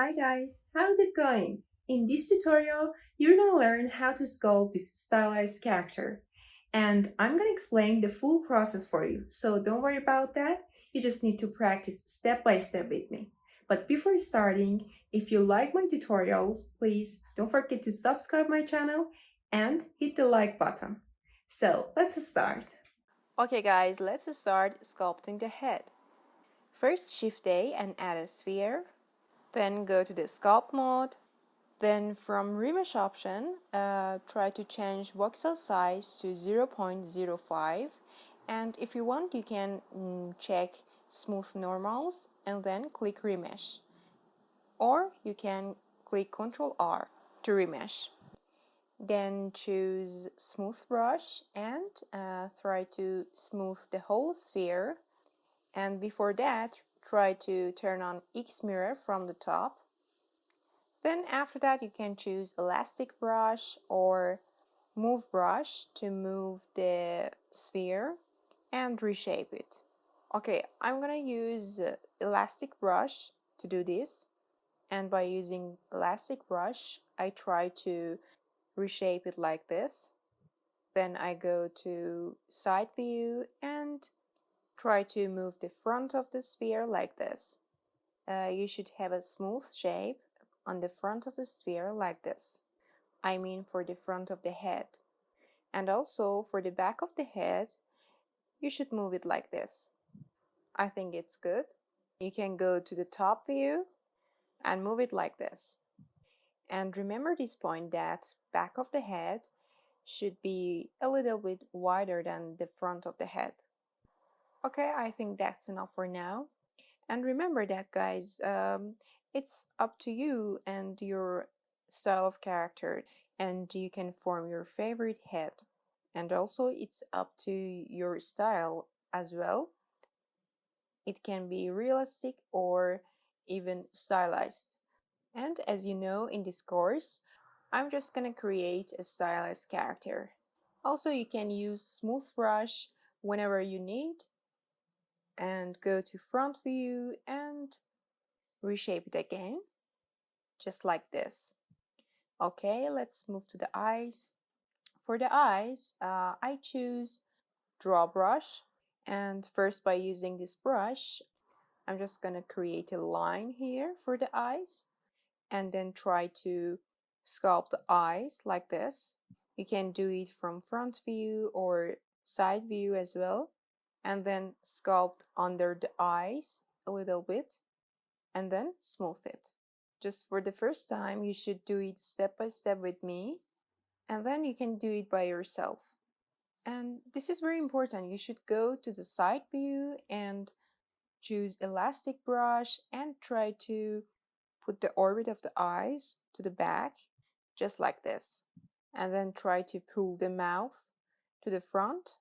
Hi guys, how's it going? In this tutorial, you're gonna learn how to sculpt this stylized character. And I'm gonna explain the full process for you, so don't worry about that. You just need to practice step by step with me. But before starting, if you like my tutorials, please don't forget to subscribe my channel and hit the like button. So let's start. Okay guys, let's start sculpting the head. First Shift A and add a sphere. Then go to the sculpt mode. Then from remesh option, try to change voxel size to 0.05. And if you want, you can check smooth normals and then click remesh. Or you can click Ctrl R to remesh. Then choose smooth brush and try to smooth the whole sphere. And before that, try to turn on X mirror from the top. Then after that, you can choose elastic brush or move brush to move the sphere and reshape it. Okay, I'm gonna use elastic brush to do this. And by using elastic brush, I try to reshape it like this. Then I go to side view and try to move the front of the sphere like this. You should have a smooth shape on the front of the sphere like this. I mean for the front of the head. And also for the back of the head, you should move it like this. I think it's good. You can go to the top view and move it like this. And remember this point that back of the head should be a little bit wider than the front of the head. Okay, I think that's enough for now. And remember that, guys, it's up to you and your style of character, and you can form your favorite head. And also, it's up to your style as well. It can be realistic or even stylized. And as you know, in this course, I'm just gonna create a stylized character. Also, you can use smooth brush whenever you need, and go to front view and reshape it again, just like this. Okay, let's move to the eyes. For the eyes, I choose draw brush, and first by using this brush, I'm just gonna create a line here for the eyes, and then try to sculpt the eyes like this. You can do it from front view or side view as well, and then sculpt under the eyes a little bit, and then smooth it. Just for the first time, you should do it step by step with me, and then you can do it by yourself. And this is very important. You should go to the side view and choose elastic brush and try to put the orbit of the eyes to the back, just like this. And then try to pull the mouth to the front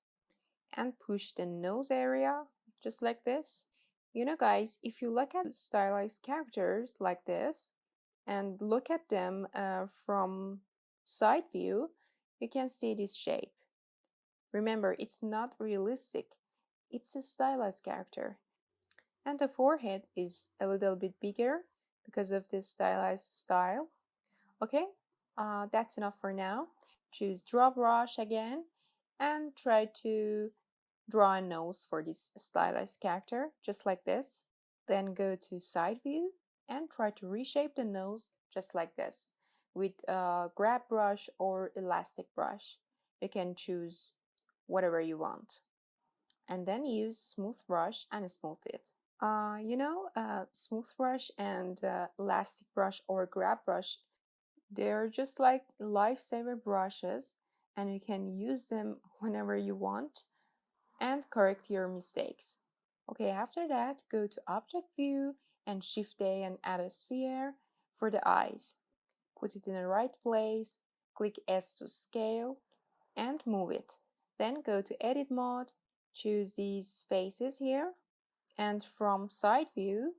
and push the nose area, just like this. You know, guys, if you look at stylized characters like this and look at them from side view, you can see this shape. Remember, it's not realistic. It's a stylized character. And the forehead is a little bit bigger because of this stylized style. Okay, that's enough for now. Choose draw brush again and try to draw a nose for this stylized character, just like this. Then go to side view and try to reshape the nose just like this with a grab brush or elastic brush. You can choose whatever you want. And then use smooth brush and smooth it. Smooth brush and elastic brush or grab brush, they're just like lifesaver brushes, and you can use them whenever you want and correct your mistakes. Okay, after that, go to Object View and Shift A and add a sphere for the eyes. Put it in the right place, click S to scale, and move it. Then go to Edit Mode, choose these faces here, and from Side View,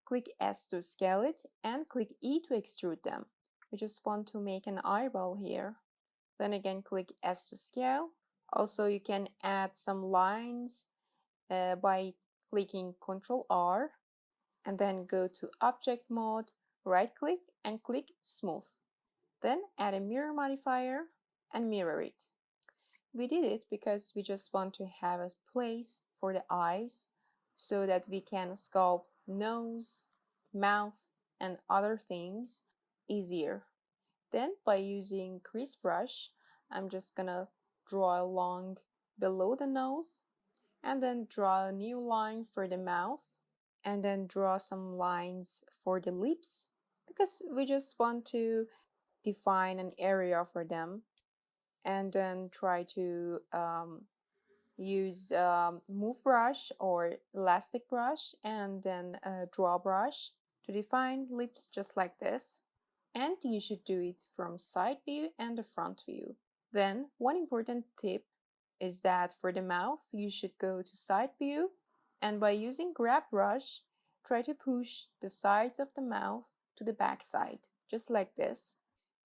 click S to scale it, and click E to extrude them. We just want to make an eyeball here. Then again, click S to scale. Also, you can add some lines by clicking Ctrl R, and then go to Object Mode, right-click and click Smooth. Then add a mirror modifier and mirror it. We did it because we just want to have a place for the eyes so that we can sculpt nose, mouth, and other things easier. Then by using crease brush, I'm just gonna draw along below the nose and then draw a new line for the mouth and then draw some lines for the lips because we just want to define an area for them, and then try to use move brush or elastic brush and then a draw brush to define lips just like this. And you should do it from side view and the front view. Then one important tip is that for the mouth you should go to side view, and by using grab brush try to push the sides of the mouth to the back side just like this.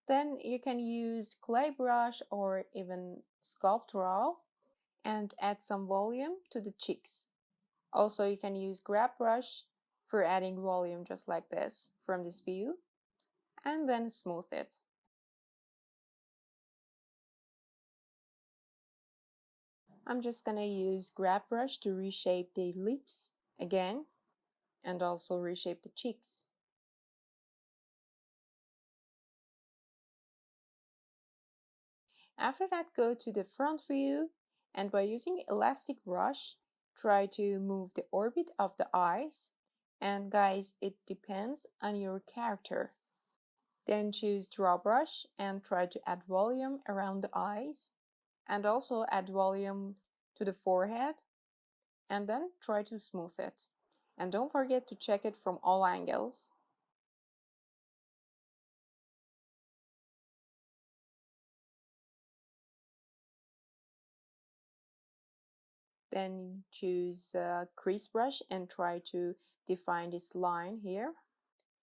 Then you can use clay brush or even sculpt raw and add some volume to the cheeks. Also you can use grab brush for adding volume just like this from this view and then smooth it. I'm just gonna use grab brush to reshape the lips again and also reshape the cheeks. After that, go to the front view and by using elastic brush try to move the orbit of the eyes, and guys, it depends on your character. Then choose draw brush and try to add volume around the eyes and also add volume to the forehead and then try to smooth it. And don't forget to check it from all angles. Then choose crease brush and try to define this line here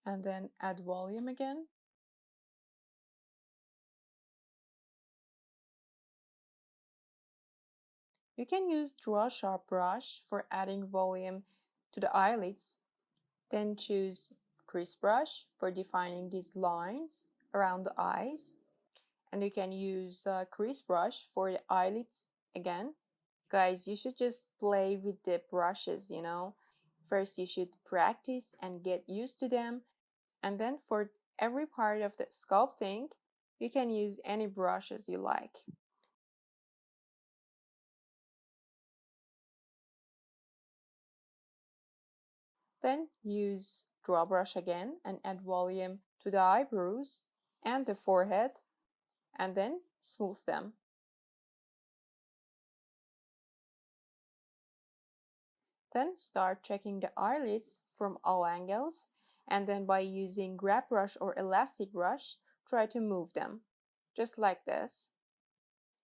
and then add volume again. You can use draw sharp brush for adding volume to the eyelids. Then choose crease brush for defining these lines around the eyes. And you can use crease brush for the eyelids again. Guys, you should just play with the brushes, you know. First you should practice and get used to them, and then for every part of the sculpting you can use any brushes you like. Then use draw brush again and add volume to the eyebrows and the forehead and then smooth them. Then start checking the eyelids from all angles, and then by using grab brush or elastic brush try to move them just like this.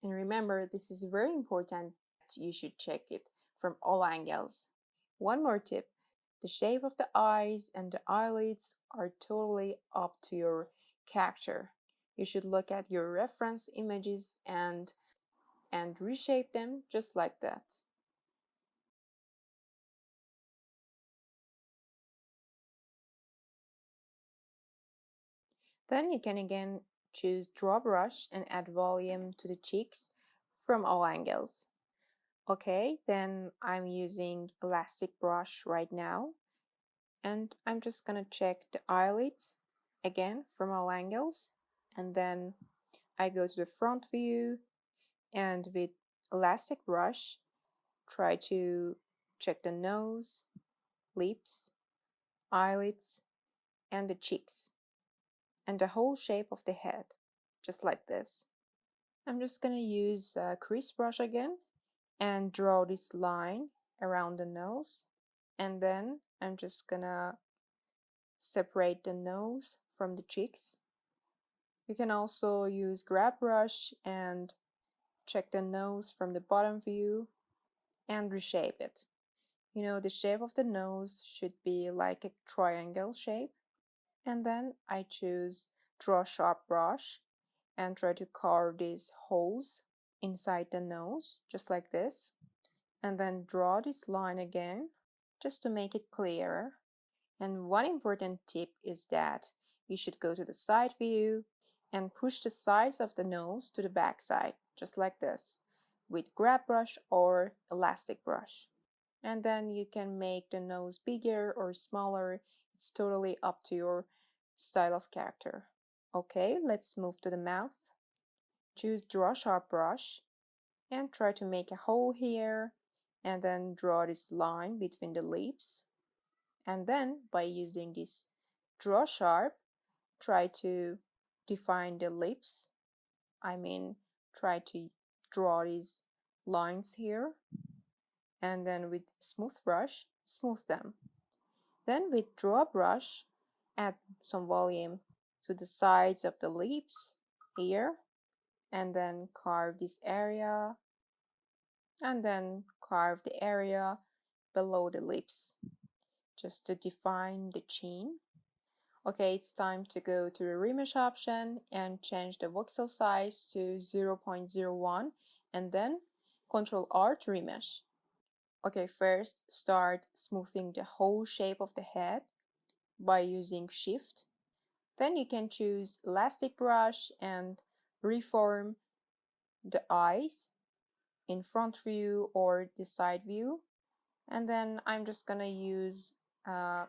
And remember, this is very important, you should check it from all angles. One more tip, the shape of the eyes and the eyelids are totally up to your character. You should look at your reference images and reshape them just like that. Then you can again choose draw brush and add volume to the cheeks from all angles. Okay, then I'm using elastic brush right now, and I'm just gonna check the eyelids again from all angles, and then I go to the front view and with elastic brush try to check the nose, lips, eyelids, and the cheeks, and the whole shape of the head, just like this. I'm just gonna use a crease brush again and draw this line around the nose, and then I'm just gonna separate the nose from the cheeks. You can also use grab brush and check the nose from the bottom view and reshape it. You know, the shape of the nose should be like a triangle shape. And then I choose draw sharp brush and try to carve these holes inside the nose, just like this. And then draw this line again, just to make it clearer. And one important tip is that you should go to the side view and push the sides of the nose to the back side, just like this, with grab brush or elastic brush. And then you can make the nose bigger or smaller. It's totally up to your style of character. Okay, let's move to the mouth. Choose Draw Sharp brush and try to make a hole here, and then draw this line between the lips. And then by using this Draw Sharp, try to define the lips. Try to draw these lines here, and then with smooth brush, smooth them. Then with draw brush, add some volume to the sides of the lips here, and then carve this area, and then carve the area below the lips, just to define the chin. Okay, it's time to go to the remesh option and change the voxel size to 0.01, and then Ctrl R to remesh. Okay, first start smoothing the whole shape of the head by using Shift. Then you can choose elastic brush and reform the eyes in front view or the side view. And then I'm just gonna use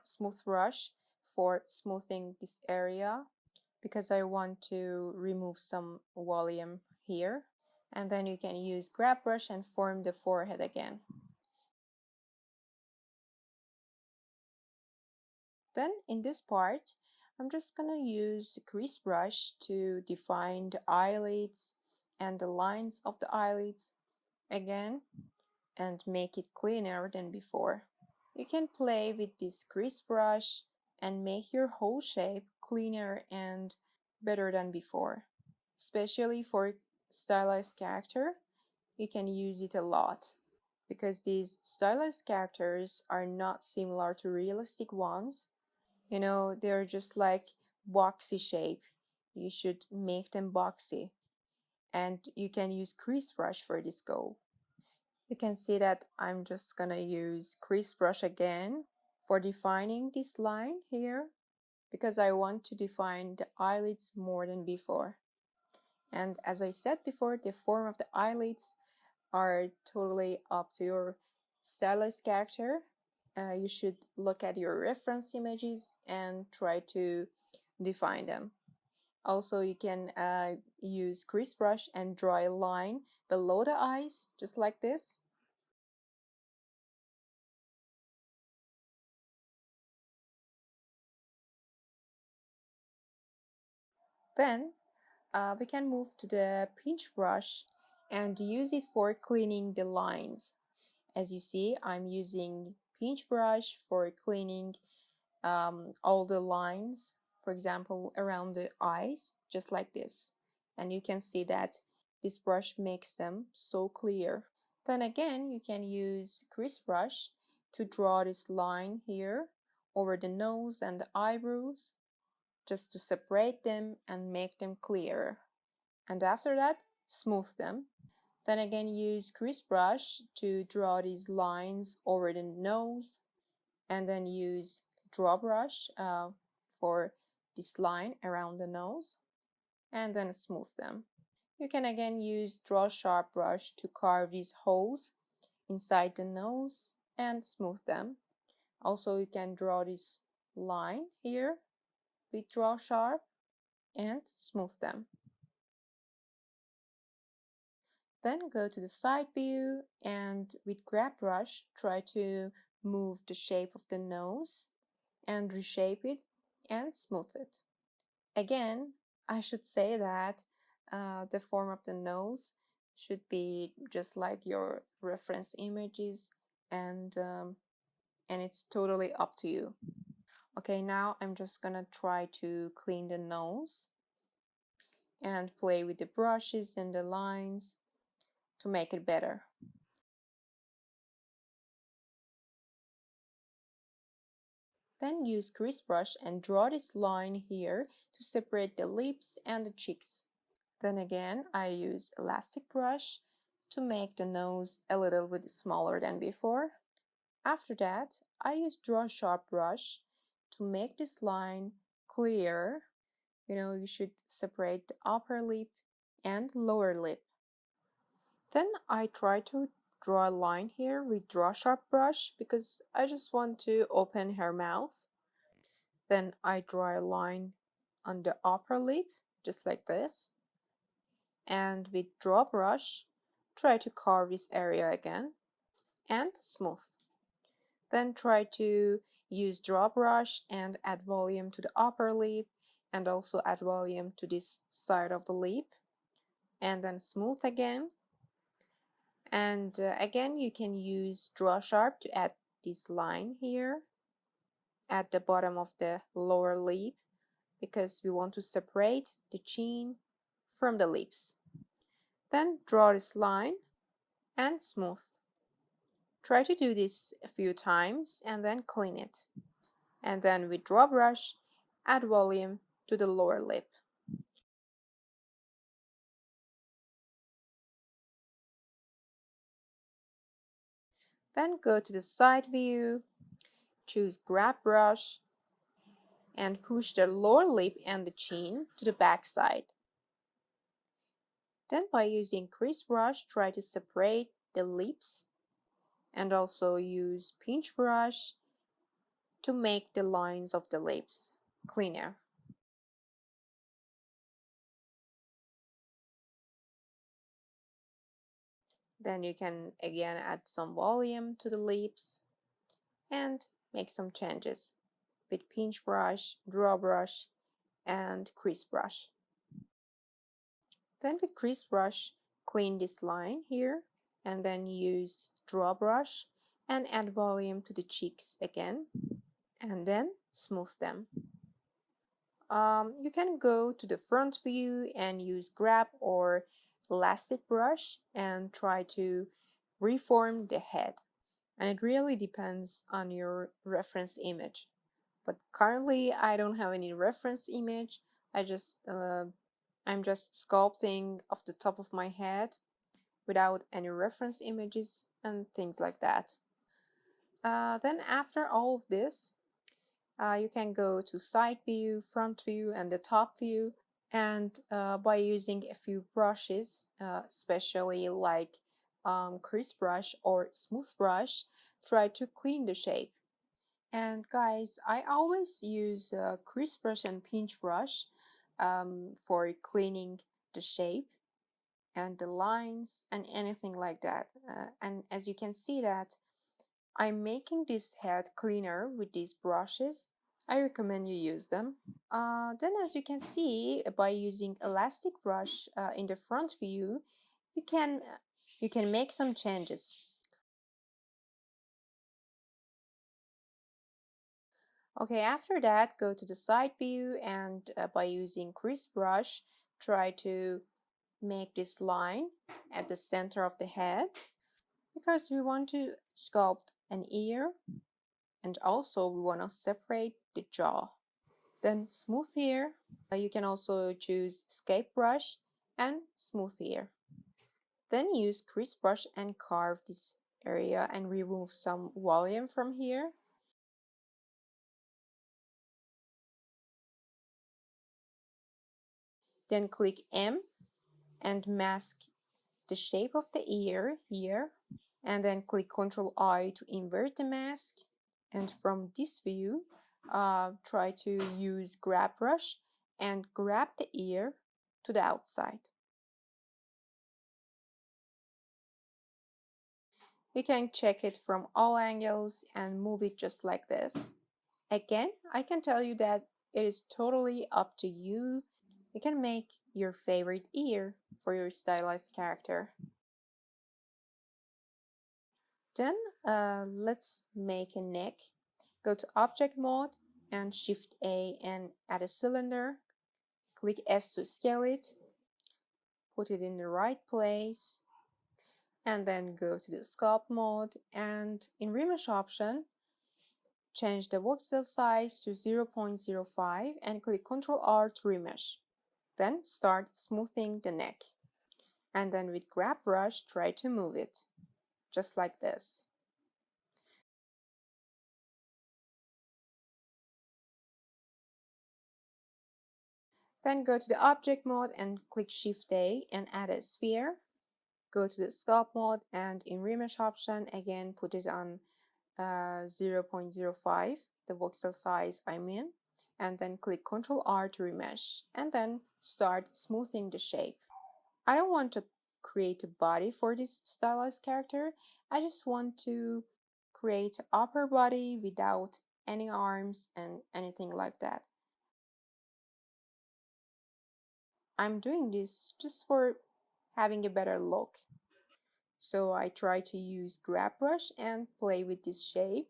smooth brush for smoothing this area because I want to remove some volume here. And then you can use grab brush and form the forehead again. Then in this part, I'm just gonna use crease brush to define the eyelids and the lines of the eyelids again and make it cleaner than before. You can play with this crease brush and make your whole shape cleaner and better than before. Especially for stylized character, you can use it a lot because these stylized characters are not similar to realistic ones. You know, they're just like boxy shape. You should make them boxy. And you can use crease brush for this goal. You can see that I'm just gonna use crease brush again for defining this line here because I want to define the eyelids more than before. And as I said before, the form of the eyelids are totally up to your stylized character. You should look at your reference images and try to define them. Also, you can use crease brush and draw a line below the eyes, just like this. Then we can move to the pinch brush and use it for cleaning the lines. As you see, I'm using pinch brush for cleaning all the lines, for example, around the eyes, just like this. And you can see that this brush makes them so clear. Then again, you can use crease brush to draw this line here over the nose and the eyebrows, just to separate them and make them clearer. And after that, smooth them. Then again, use crease brush to draw these lines over the nose, and then use draw brush for this line around the nose, and then smooth them. You can again use draw sharp brush to carve these holes inside the nose and smooth them. Also, you can draw this line here with draw sharp and smooth them. Then go to the side view and with grab brush try to move the shape of the nose and reshape it and smooth it. Again, I should say that the form of the nose should be just like your reference images, and it's totally up to you. Okay, now I'm just gonna try to clean the nose and play with the brushes and the lines to make it better. Then use crease brush and draw this line here to separate the lips and the cheeks. Then again, I use elastic brush to make the nose a little bit smaller than before. After that, I use draw sharp brush to make this line clear. You should separate the upper lip and lower lip. Then I try to draw a line here with draw sharp brush because I just want to open her mouth. Then I draw a line on the upper lip, just like this. And with draw brush, try to carve this area again and smooth. Then try to use draw brush and add volume to the upper lip and also add volume to this side of the lip. And then smooth again. And again, you can use draw sharp to add this line here at the bottom of the lower lip because we want to separate the chin from the lips. Then draw this line and smooth. Try to do this a few times and then clean it. And then with draw brush, add volume to the lower lip. Then go to the side view, choose grab brush, and push the lower lip and the chin to the back side. Then by using crease brush, try to separate the lips and also use pinch brush to make the lines of the lips cleaner. Then you can again add some volume to the lips and make some changes with pinch brush, draw brush, and crease brush. Then with crease brush, clean this line here and then use draw brush and add volume to the cheeks again and then smooth them. You can go to the front view and use grab or elastic brush and try to reform the head. And it really depends on your reference image. But currently I don't have any reference image. I'm just sculpting off the top of my head without any reference images and things like that. Then after all of this, you can go to side view, front view, and the top view. And by using a few brushes, especially like crease brush or smooth brush, try to clean the shape. And guys, I always use crease brush and pinch brush for cleaning the shape and the lines and anything like that. And as you can see that I'm making this head cleaner with these brushes. I recommend you use them. Then as you can see, by using elastic brush in the front view, you can make some changes. Okay, after that, go to the side view and by using crease brush, try to make this line at the center of the head because we want to sculpt an ear and also we want to separate the jaw. Then smooth here. You can also choose escape brush and smooth here. Then use crease brush and carve this area and remove some volume from here. Then click M and mask the shape of the ear here. And then click Ctrl I to invert the mask. And from this view, try to use grab brush and grab the ear to the outside. You can check it from all angles and move it just like this. Again, I can tell you that it is totally up to you. You can make your favorite ear for your stylized character. Then let's make a neck. Go to Object Mode and Shift A and add a cylinder. Click S to scale it. Put it in the right place. And then go to the Sculpt mode and in Remesh option, change the voxel size to 0.05 and click Ctrl R to remesh. Then start smoothing the neck. And then with grab brush, try to move it, just like this. Then go to the object mode and click Shift A and add a sphere. Go to the sculpt mode and in remesh option again put it on 0.05, the voxel size I mean, and then click Ctrl R to remesh and then start smoothing the shape. I don't want to create a body for this stylized character. I just want to create an upper body without any arms and anything like that. I'm doing this just for having a better look. So I try to use grab brush and play with this shape.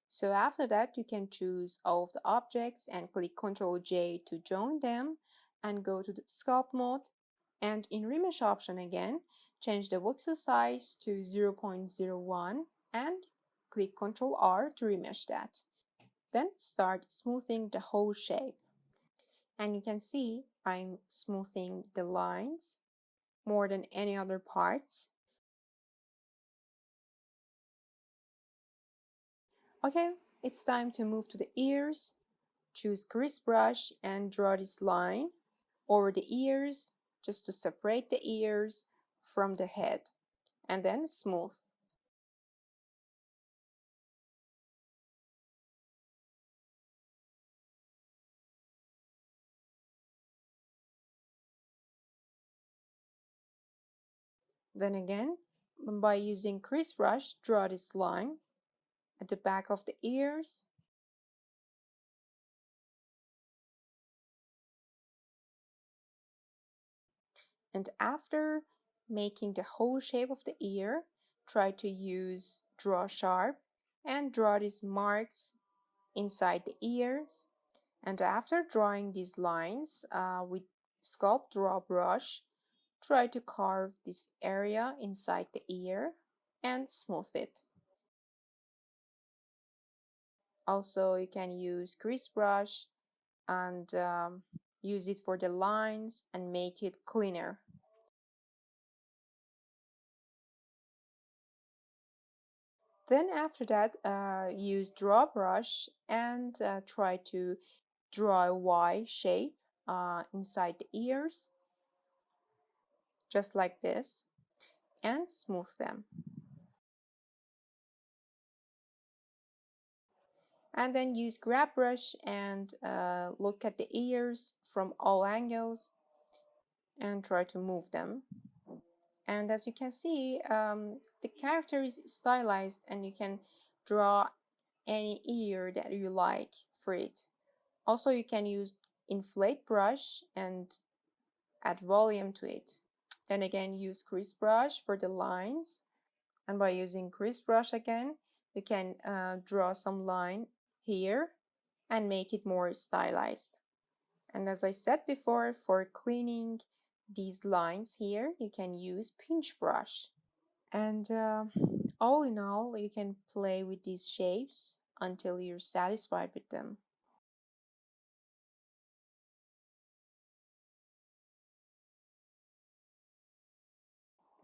So after that, you can choose all of the objects and click Ctrl J to join them and go to the sculpt mode. And in remesh option again, change the voxel size to 0.01 and click Ctrl R to remesh that. Then start smoothing the whole shape. And you can see I'm smoothing the lines more than any other parts. Okay, it's time to move to the ears. Choose crease brush and draw this line over the ears just to separate the ears from the head and then smooth. Then again, by using crease brush, draw this line at the back of the ears. And after making the whole shape of the ear, try to use draw sharp and draw these marks inside the ears. And after drawing these lines with Sculpt Draw brush, try to carve this area inside the ear and smooth it. Also, you can use crease brush and use it for the lines and make it cleaner. Then after that, use draw brush and try to draw a Y shape inside the ears, just like this, and smooth them. And then use grab brush and look at the ears from all angles and try to move them. And as you can see, the character is stylized and you can draw any ear that you like for it. Also, you can use inflate brush and add volume to it. Then again, use crease brush for the lines. And by using crease brush again, you can draw some line here and make it more stylized. And as I said before, for cleaning these lines here, you can use pinch brush. And all in all, you can play with these shapes until you're satisfied with them.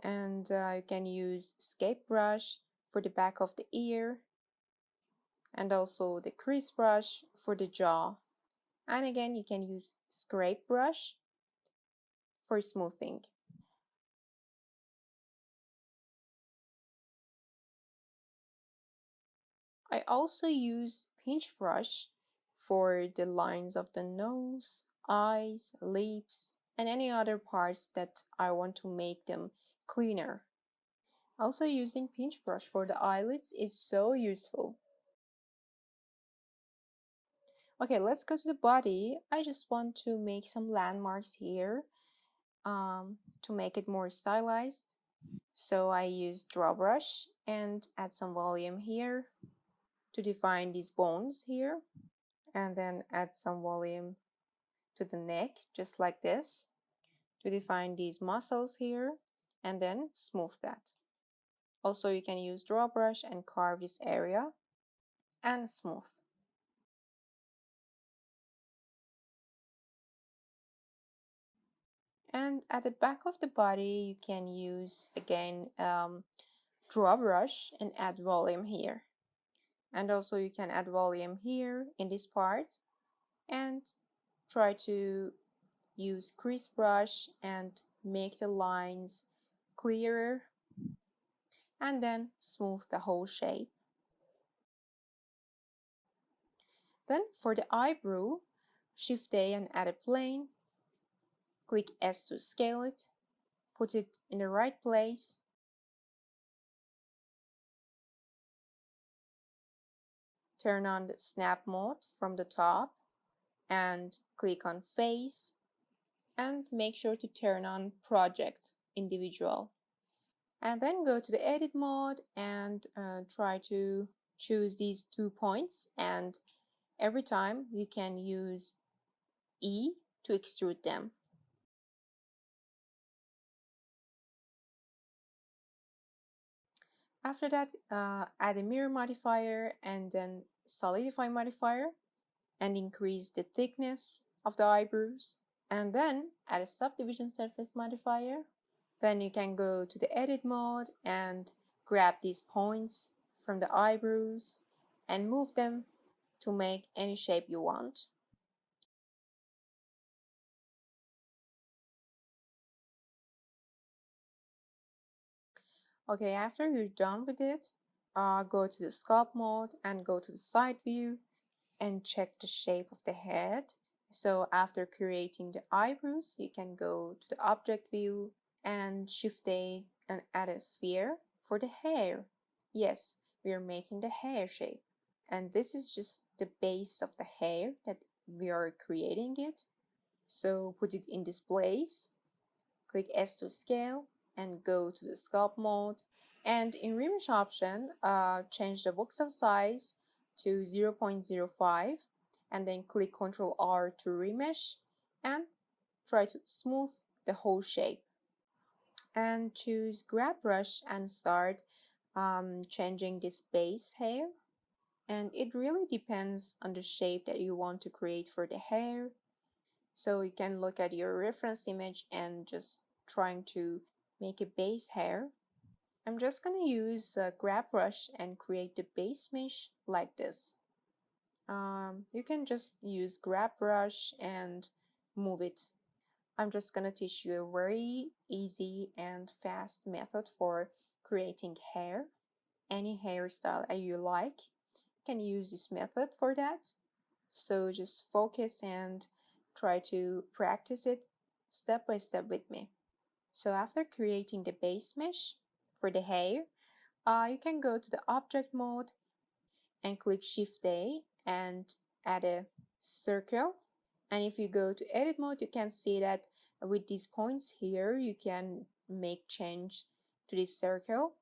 And you can use escape brush for the back of the ear and also the crease brush for the jaw. And again, you can use scrape brush for smoothing. I also use pinch brush for the lines of the nose, eyes, lips, and any other parts that I want to make them cleaner. Also, using pinch brush for the eyelids is so useful. Okay, let's go to the body. I just want to make some landmarks here to make it more stylized. So I use draw brush and add some volume here to define these bones here, and then add some volume to the neck, just like this, to define these muscles here, and then smooth that. Also, you can use draw brush and carve this area and smooth. And at the back of the body, you can use again draw brush and add volume here. And also you can add volume here in this part and try to use crease brush and make the lines clearer and then smooth the whole shape. Then for the eyebrow, Shift A and add a plane, click S to scale it, put it in the right place, turn on the snap mode from the top and click on face and make sure to turn on project individual. And then go to the edit mode and try to choose these 2 points, and every time you can use E to extrude them. After that, add a mirror modifier and then solidify modifier and increase the thickness of the eyebrows. And then add a subdivision surface modifier. Then you can go to the edit mode and grab these points from the eyebrows and move them to make any shape you want. Okay, after you're done with it, go to the sculpt mode and go to the side view and check the shape of the head. So after creating the eyebrows, you can go to the object view and Shift A and add a sphere for the hair. Yes, we are making the hair shape. And this is just the base of the hair that we are creating it. So put it in this place, click S to scale and go to the sculpt mode. And in remesh option, change the voxel size to 0.05 and then click Ctrl R to remesh and try to smooth the whole shape. And choose grab brush and start changing this base hair. And it really depends on the shape that you want to create for the hair. So you can look at your reference image and just trying to make a base hair. I'm just gonna use a grab brush and create the base mesh like this. You can just use grab brush and move it. I'm just gonna teach you a very easy and fast method for creating hair. Any hairstyle that you like, you can use this method for that. So just focus and try to practice it step by step with me. So after creating the base mesh for the hair, you can go to the object mode and click Shift A and add a circle. And if you go to edit mode, you can see that with these points here, you can make change to this circle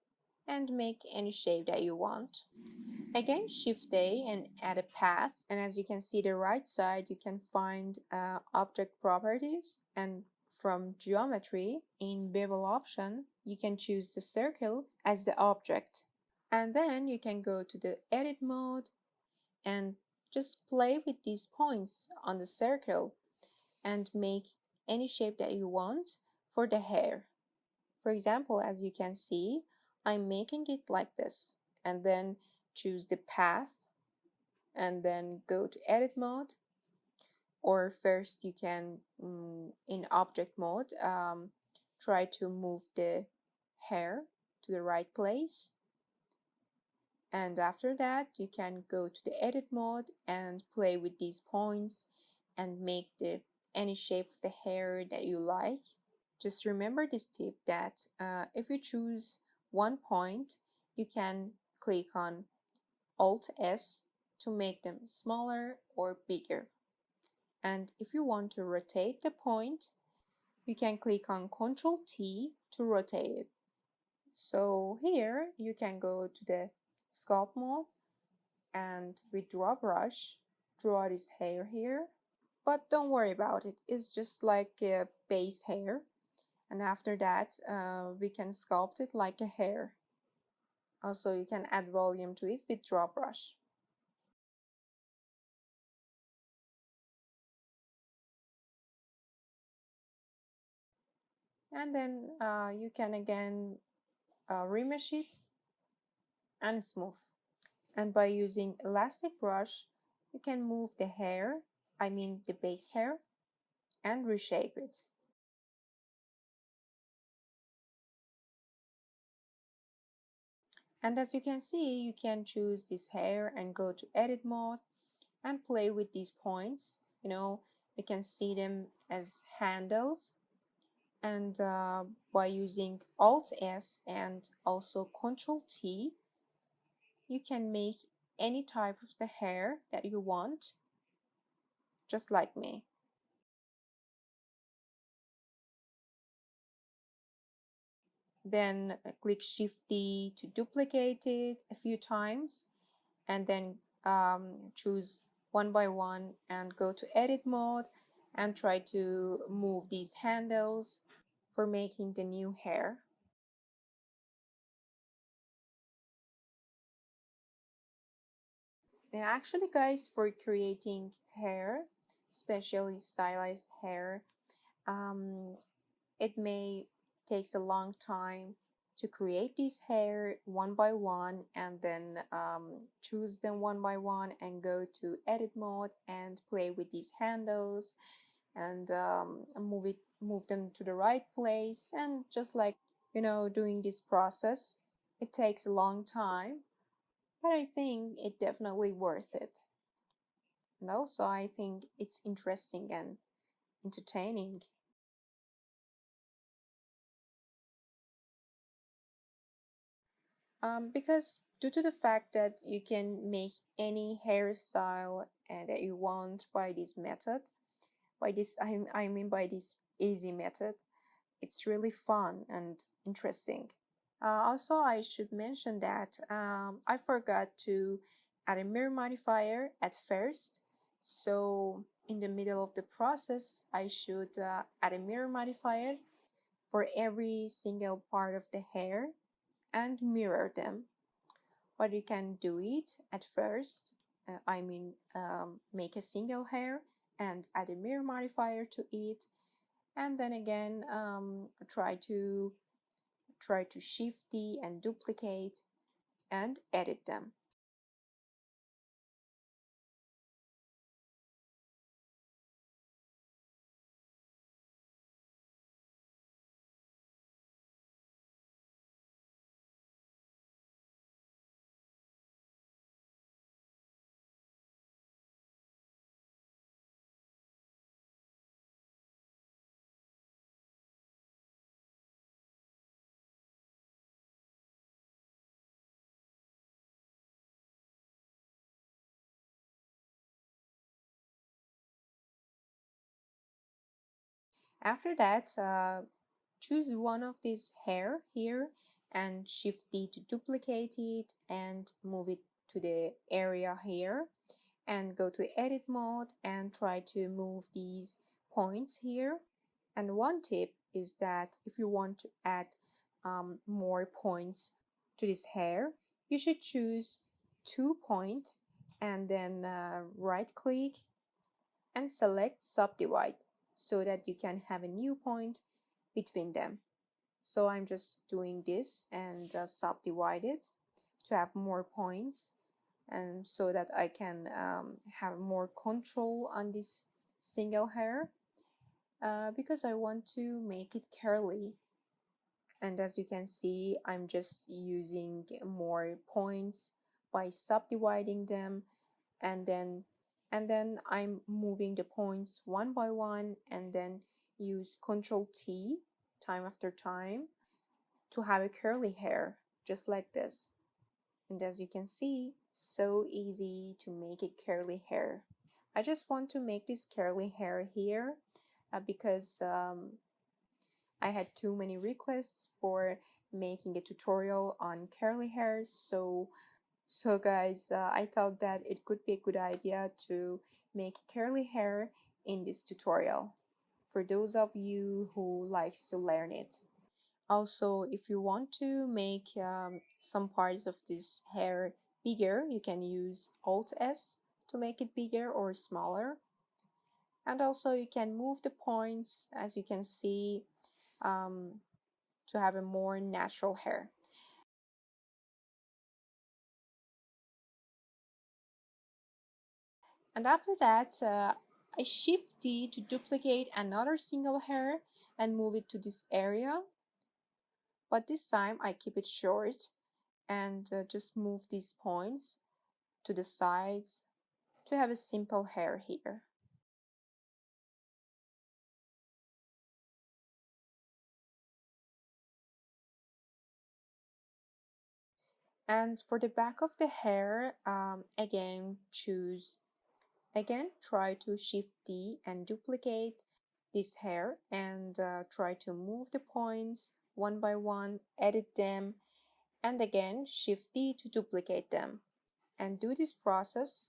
and make any shape that you want. Again, Shift A and add a path. And as you can see the right side, you can find object properties, and from geometry in bevel option, you can choose the circle as the object. And then you can go to the edit mode and just play with these points on the circle and make any shape that you want for the hair. For example, as you can see, I'm making it like this, and then choose the path and then go to edit mode, or first you can in object mode try to move the hair to the right place, and after that you can go to the edit mode and play with these points and make the any shape of the hair that you like. Just remember this tip that if you choose one point, you can click on Alt S to make them smaller or bigger. And if you want to rotate the point, you can click on Ctrl T to rotate it. So here you can go to the sculpt mode and with draw brush, draw this hair here. But don't worry about it, it's just like a base hair. And after that, we can sculpt it like a hair. Also, you can add volume to it with draw brush. And then you can again remesh it and smooth. And by using elastic brush, you can move the hair, I mean the base hair, and reshape it. And as you can see, you can choose this hair and go to edit mode and play with these points. You can see them as handles, and by using Alt S and also Control T, you can make any type of the hair that you want, just like me. Then click Shift D to duplicate it a few times, and then choose one by one and go to edit mode and try to move these handles for making the new hair. And actually, guys, for creating hair, especially stylized hair, um, it may takes a long time to create this hair one by one, and then choose them one by one and go to edit mode and play with these handles and move them to the right place, and just like doing this process, it takes a long time, but I think it definitely worth it. And also I think it's interesting and entertaining. Because due to the fact that you can make any hairstyle that you want by this method, by this I mean by this easy method, it's really fun and interesting. Also, I should mention that I forgot to add a mirror modifier at first. So in the middle of the process, I should add a mirror modifier for every single part of the hair and mirror them. But you can do it at first. Make a single hair and add a mirror modifier to it, and then again try to shift D and duplicate and edit them. After that, choose one of these hair here and shift D to duplicate it and move it to the area here, and go to edit mode and try to move these points here. And one tip is that if you want to add more points to this hair, you should choose 2 points and then right click and select subdivide so that you can have a new point between them. So I'm just doing this and subdivide it to have more points, and so that I can have more control on this single hair, because I want to make it curly. And as you can see, I'm just using more points by subdividing them, and then I'm moving the points one by one, and then use Control T time after time to have a curly hair just like this. And as you can see, it's so easy to make a curly hair. I just want to make this curly hair here because I had too many requests for making a tutorial on curly hair. So guys, I thought that it could be a good idea to make curly hair in this tutorial for those of you who likes to learn it. Also, if you want to make some parts of this hair bigger, you can use Alt S to make it bigger or smaller. And also you can move the points, as you can see, um, to have a more natural hair. And after that, I shift D to duplicate another single hair and move it to this area. But this time I keep it short and just move these points to the sides to have a simple hair here. And for the back of the hair, again, try to shift D and duplicate this hair and try to move the points one by one, edit them, and again, shift D to duplicate them. And do this process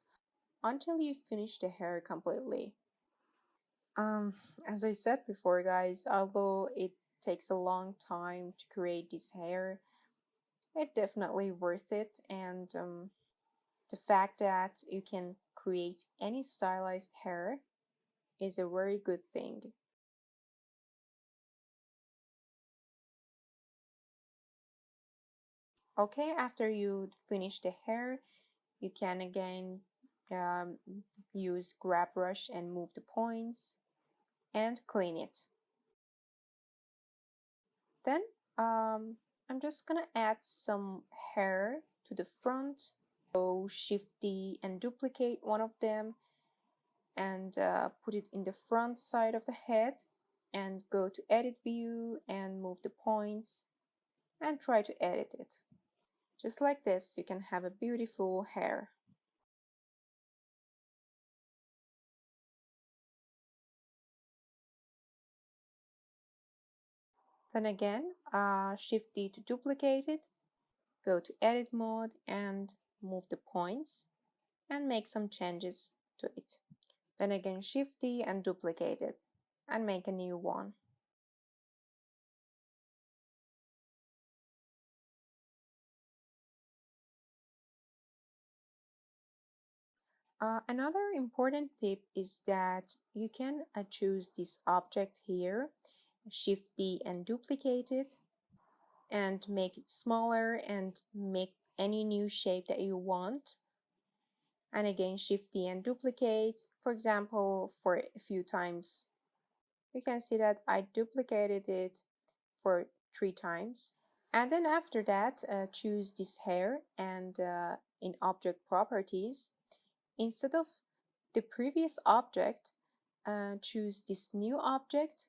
until you finish the hair completely. Um, as I said before, guys, although it takes a long time to create this hair, it's definitely worth it. And the fact that you can create any stylized hair is a very good thing. Okay, after you finish the hair, you can again um, use grab brush and move the points and clean it. Then I'm just gonna add some hair to the front. So shift D and duplicate one of them and put it in the front side of the head and go to edit view and move the points and try to edit it. Just like this, you can have a beautiful hair. Then again, shift D to duplicate it, go to edit mode and move the points and make some changes to it. Then again, shift D and duplicate it and make a new one. Another important tip is that you can choose this object here, shift D and duplicate it, and make it smaller and make any new shape that you want. And again, shift D and duplicate, for example, for a few times. You can see that I duplicated it for 3 times. And then after that, choose this hair and in object properties, instead of the previous object, choose this new object.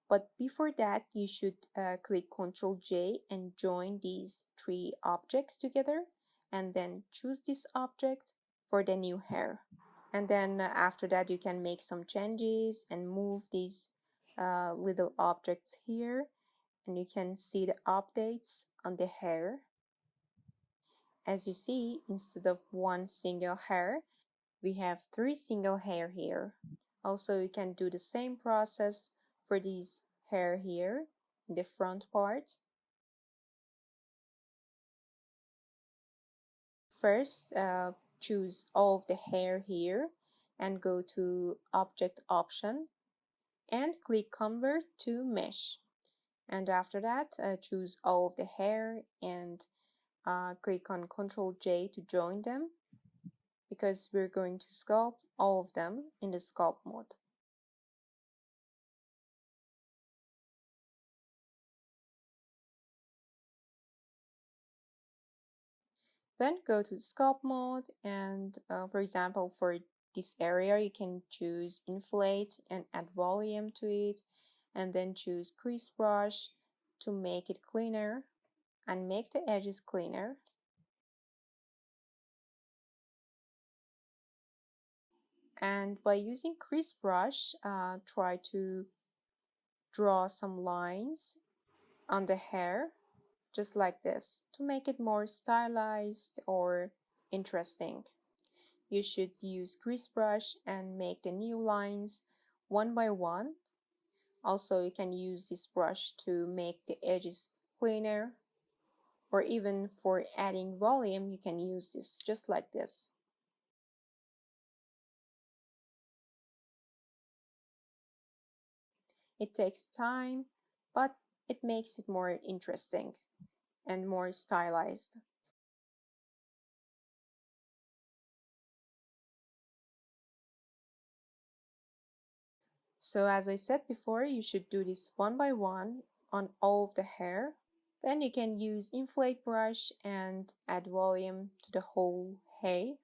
But before that, you should click Ctrl J and join these 3 objects together and then choose this object for the new hair. And then after that, you can make some changes and move these little objects here, and you can see the updates on the hair. As you see, instead of 1 single hair, we have 3 single hair here. Also, you can do the same process for these hair here in the front part. First, choose all of the hair here and go to Object Option and click Convert to Mesh. And after that, choose all of the hair and click on Ctrl J to join them, because we're going to sculpt all of them in the sculpt mode. Then go to sculpt mode and for example, for this area you can choose inflate and add volume to it, and then choose crease brush to make it cleaner and make the edges cleaner. And by using crease brush, try to draw some lines on the hair, just like this, to make it more stylized or interesting. You should use crease brush and make the new lines one by one. Also, you can use this brush to make the edges cleaner, or even for adding volume, you can use this just like this. It takes time, but it makes it more interesting and more stylized. So as I said before, you should do this one by one on all of the hair. Then you can use inflate brush and add volume to the whole hay.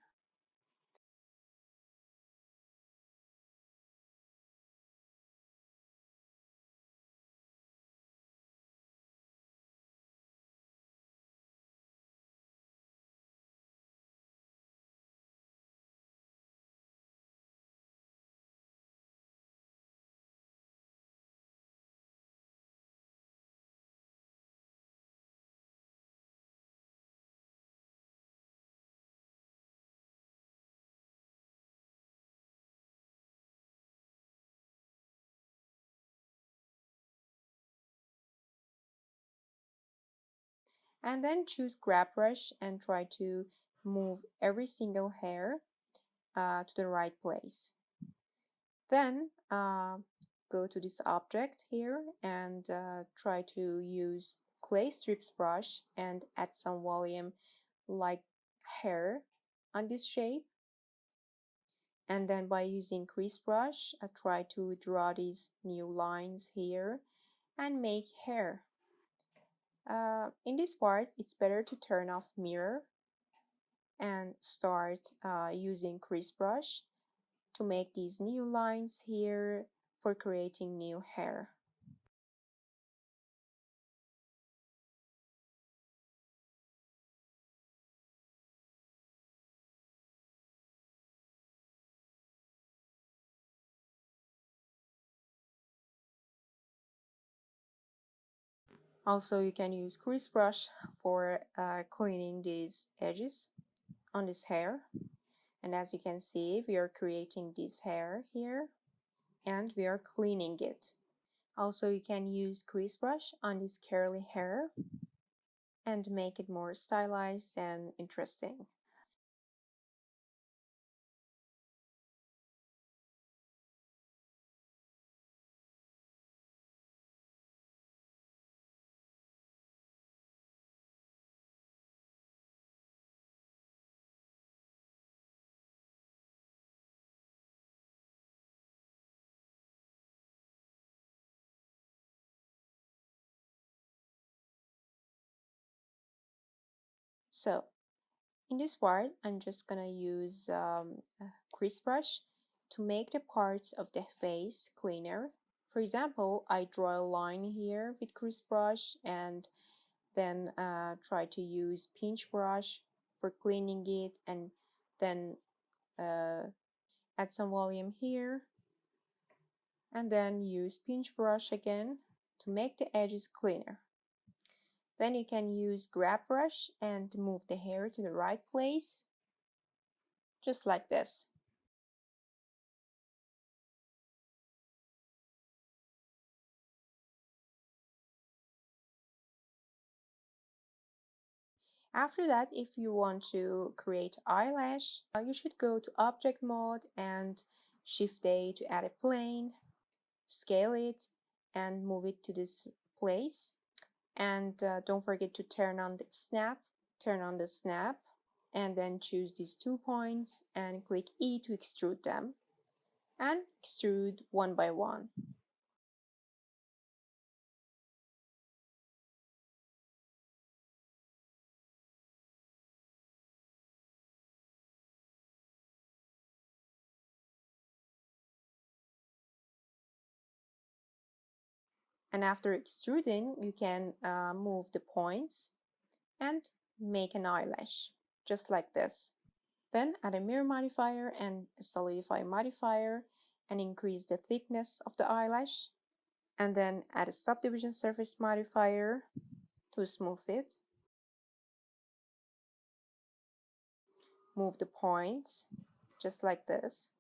And then choose grab brush and try to move every single hair to the right place. Then go to this object here and try to use clay strips brush and add some volume like hair on this shape. And then by using crease brush, try to draw these new lines here and make hair. In this part, it's better to turn off mirror and start using crease brush to make these new lines here for creating new hair. Also, you can use crease brush for cleaning these edges on this hair. And as you can see, we are creating this hair here and we are cleaning it. Also, you can use crease brush on this curly hair and make it more stylized and interesting. So, in this part, I'm just gonna use a crease brush to make the parts of the face cleaner. For example, I draw a line here with crease brush and then try to use pinch brush for cleaning it and then add some volume here and then use pinch brush again to make the edges cleaner. Then you can use grab brush and move the hair to the right place, just like this. After that, if you want to create eyelash, you should go to object mode and shift A to add a plane, scale it and move it to this place. And don't forget to turn on the snap, and then choose these 2 points and click E to extrude them and extrude one by one. And after extruding, you can move the points and make an eyelash, just like this. Then add a mirror modifier and a solidify modifier and increase the thickness of the eyelash. And then add a subdivision surface modifier to smooth it. Move the points, just like this.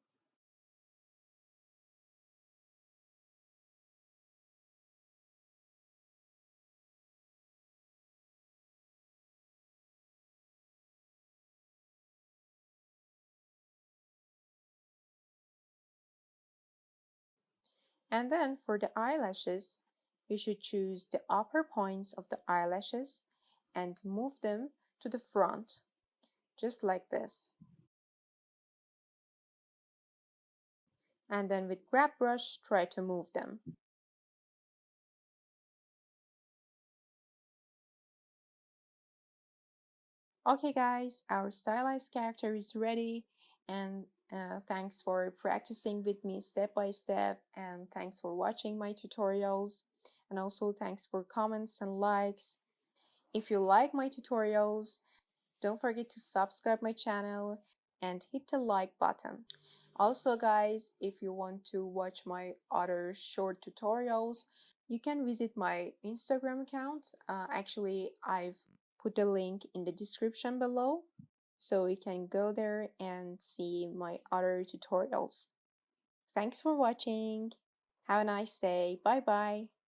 And then for the eyelashes, you should choose the upper points of the eyelashes and move them to the front, just like this. and then with grab brush, try to move them. Okay guys, our stylized character is ready, and thanks for practicing with me step by step, and thanks for watching my tutorials, and also thanks for comments and likes. If you like my tutorials, don't forget to subscribe my channel and hit the like button. Also guys, if you want to watch my other short tutorials, you can visit my Instagram account. Actually, I've put the link in the description below, so you can go there and see my other tutorials. Thanks for watching. Have a nice day. Bye bye.